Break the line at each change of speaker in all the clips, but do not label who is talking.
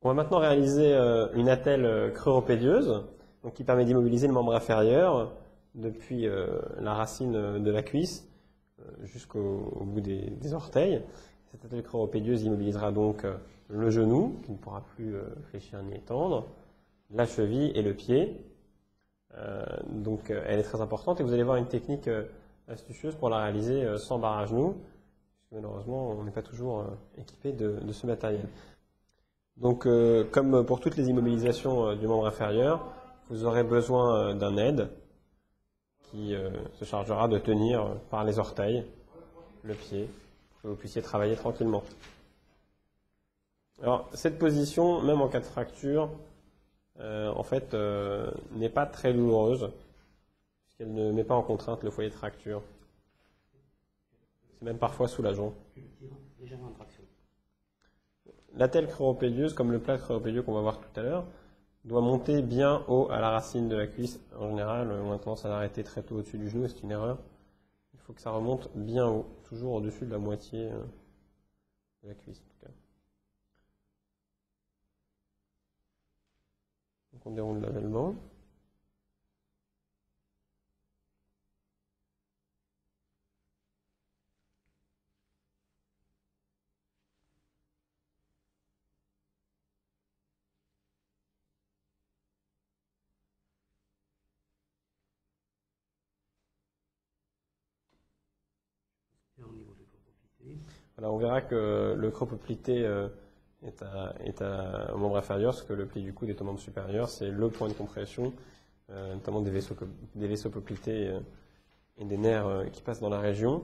On va maintenant réaliser une attelle creuropédieuse, donc qui permet d'immobiliser le membre inférieur depuis la racine de la cuisse jusqu'au bout des orteils. Cette attelle creuropédieuse immobilisera donc le genou, qui ne pourra plus fléchir ni étendre, la cheville et le pied. Donc elle est très importante et vous allez voir une technique astucieuse pour la réaliser sans barre à genoux, puisque malheureusement on n'est pas toujours équipé de ce matériel. Donc, comme pour toutes les immobilisations du membre inférieur, vous aurez besoin d'un aide qui se chargera de tenir par les orteils le pied pour que vous puissiez travailler tranquillement. Alors, cette position, même en cas de fracture, en fait, n'est pas très douloureuse, puisqu'elle ne met pas en contrainte le foyer de fracture. C'est même parfois soulageant.
Légèrement en traction.
L'attelle creuropédieuse, comme le plat creuropédieux qu'on va voir tout à l'heure, doit monter bien haut à la racine de la cuisse. En général, on a tendance à l'arrêter très tôt au-dessus du genou, et c'est une erreur. Il faut que ça remonte bien haut, toujours au-dessus de la moitié de la cuisse en tout cas. Donc on déroule l'avènement.
Et au niveau du creux.
Voilà, on verra que le creux poplité au membre inférieur, ce que le pli du coude est au membre supérieur. C'est le point de compression, notamment des vaisseaux poplités et des nerfs qui passent dans la région,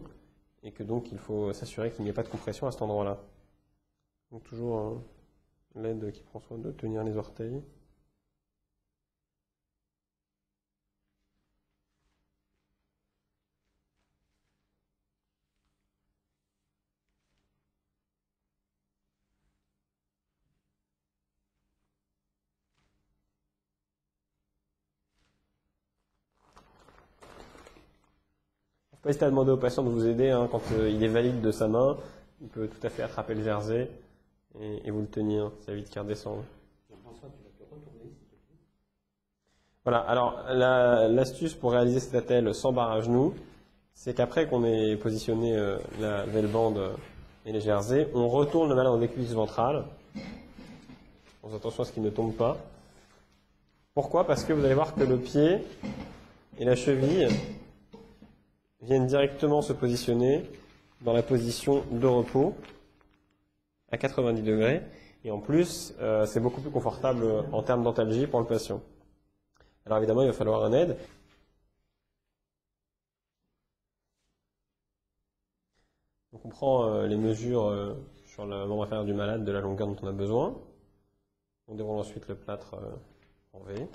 et que donc il faut s'assurer qu'il n'y ait pas de compression à cet endroit-là. Donc toujours l'aide qui prend soin de tenir les orteils. Il ne faut pas hésiter à demander au patient de vous aider quand il est valide de sa main. Il peut tout à fait attraper le jersey et vous le tenir. Ça évite qu'il redescende.
Jean-François, tu vas te retourner, s'il te plaît.
Voilà, alors l'astuce pour réaliser cette attelle sans barre à genoux, c'est qu'après qu'on ait positionné la belle-bande et les jerseys, on retourne le malin dans les cuisses ventrales. Faisons attention à ce qu'il ne tombe pas. Pourquoi? Parce que vous allez voir que le pied et la cheville viennent directement se positionner dans la position de repos à 90 degrés. Et en plus, c'est beaucoup plus confortable en termes d'antalgie pour le patient. Alors évidemment, il va falloir un aide. Donc on prend les mesures sur le membre inférieur du malade de la longueur dont on a besoin. On déroule ensuite le plâtre en V.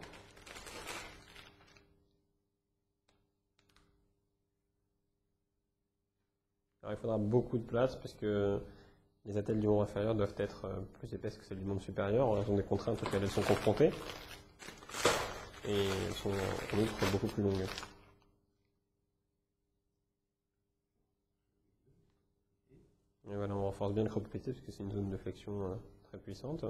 Alors il faudra beaucoup de place parce que les attelles du membre inférieur doivent être plus épaisses que celles du membre supérieur en raison des contraintes auxquelles elles sont confrontées. Et elles sont en outre beaucoup plus longues. Et voilà, on renforce bien le creux poplité parce que c'est une zone de flexion très puissante.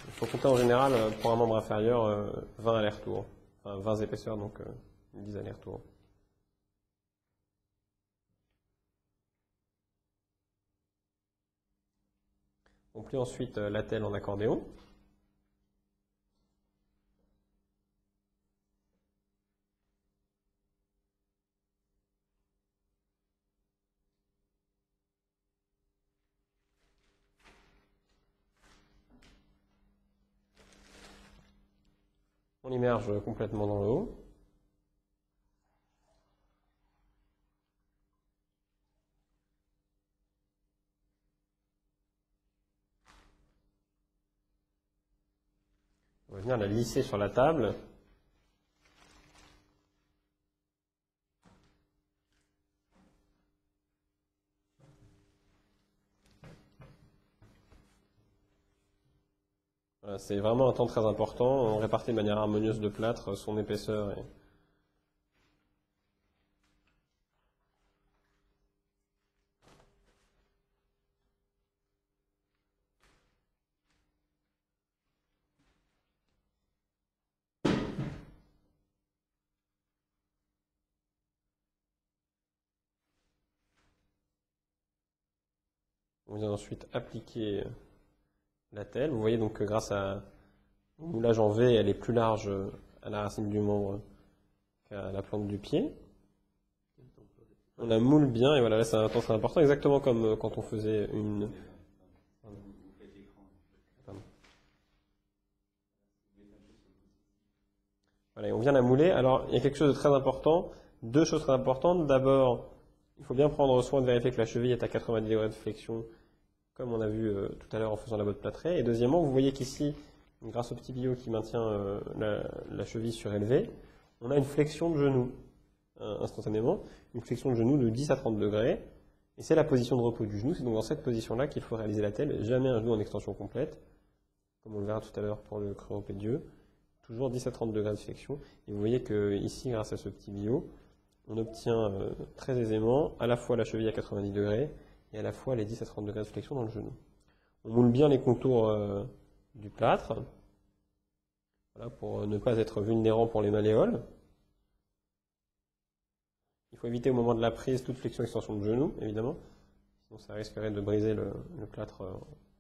Il faut compter en général pour un membre inférieur 20 allers-retours. Enfin 20 épaisseurs, donc 10 allers-retours. On plie ensuite l'attelle en accordéon. On immerge complètement dans le haut. va venir la lisser sur la table. Voilà, c'est vraiment un temps très important. On répartit de manière harmonieuse de plâtre, son épaisseur. On vient ensuite appliquer la telle. Vous voyez donc que grâce au moulage en V, elle est plus large à la racine du membre qu'à la plante du pied. On la moule bien, et voilà, là c'est un temps très important, exactement comme quand on faisait une... Pardon. Voilà, et on vient la mouler. Alors, il y a quelque chose de très important, deux choses très importantes. D'abord, il faut bien prendre soin de vérifier que la cheville est à 90 degrés de flexion, comme on a vu tout à l'heure en faisant la botte plâtrée. Et deuxièmement, vous voyez qu'ici, grâce au petit billot qui maintient la cheville surélevée, on a une flexion de genou instantanément, une flexion de genou de 10 à 30 degrés. Et c'est la position de repos du genou. C'est donc dans cette position-là qu'il faut réaliser la telle. Jamais un genou en extension complète, comme on le verra tout à l'heure pour le creux-pédieux. Toujours 10 à 30 degrés de flexion. Et vous voyez que ici, grâce à ce petit billot, on obtient très aisément à la fois la cheville à 90 degrés et à la fois les 10 à 30 degrés de flexion dans le genou. On moule bien les contours du plâtre, voilà, pour ne pas être vulnérant pour les malléoles. Il faut éviter au moment de la prise toute flexion-extension de genou, évidemment, sinon ça risquerait de briser le plâtre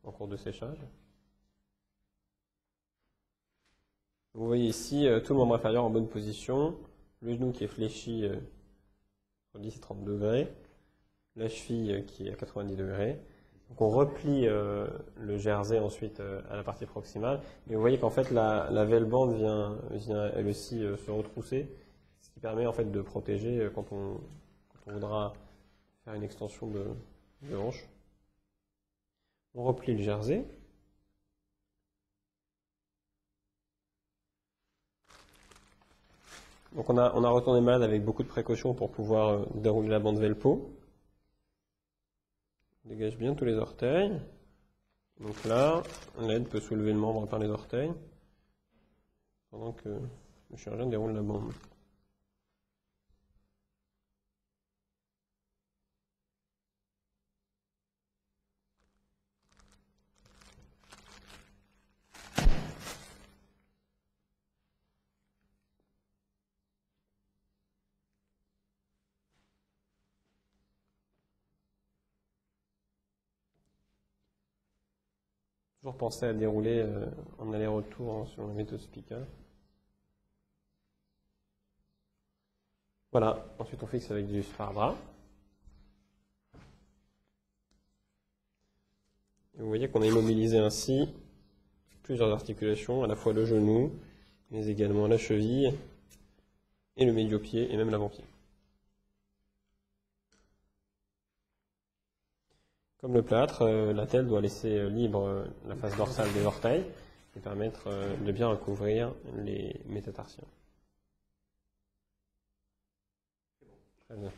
en cours de séchage. Vous voyez ici tout le membre inférieur en bonne position, le genou qui est fléchi sur 10 et 30 degrés, la cheville qui est à 90 degrés. Donc on replie le jersey ensuite à la partie proximale. Et vous voyez qu'en fait la velle-bande vient elle aussi se retrousser, ce qui permet en fait de protéger quand on voudra faire une extension de hanche. On replie le jersey. Donc on a retourné malade avec beaucoup de précautions pour pouvoir dérouler la bande velpo. On dégage bien tous les orteils. Donc là, l'aide peut soulever le membre par les orteils pendant que le chirurgien déroule la bande. Toujours penser à dérouler en aller-retour sur la méthode Spica. Voilà, ensuite on fixe avec du sparadrap. Et vous voyez qu'on a immobilisé ainsi plusieurs articulations, à la fois le genou, mais également la cheville, et le médio-pied, et même l'avant-pied. Comme le plâtre, la telle doit laisser libre la face dorsale des orteils et permettre de bien recouvrir les métatarsiens. Très bien.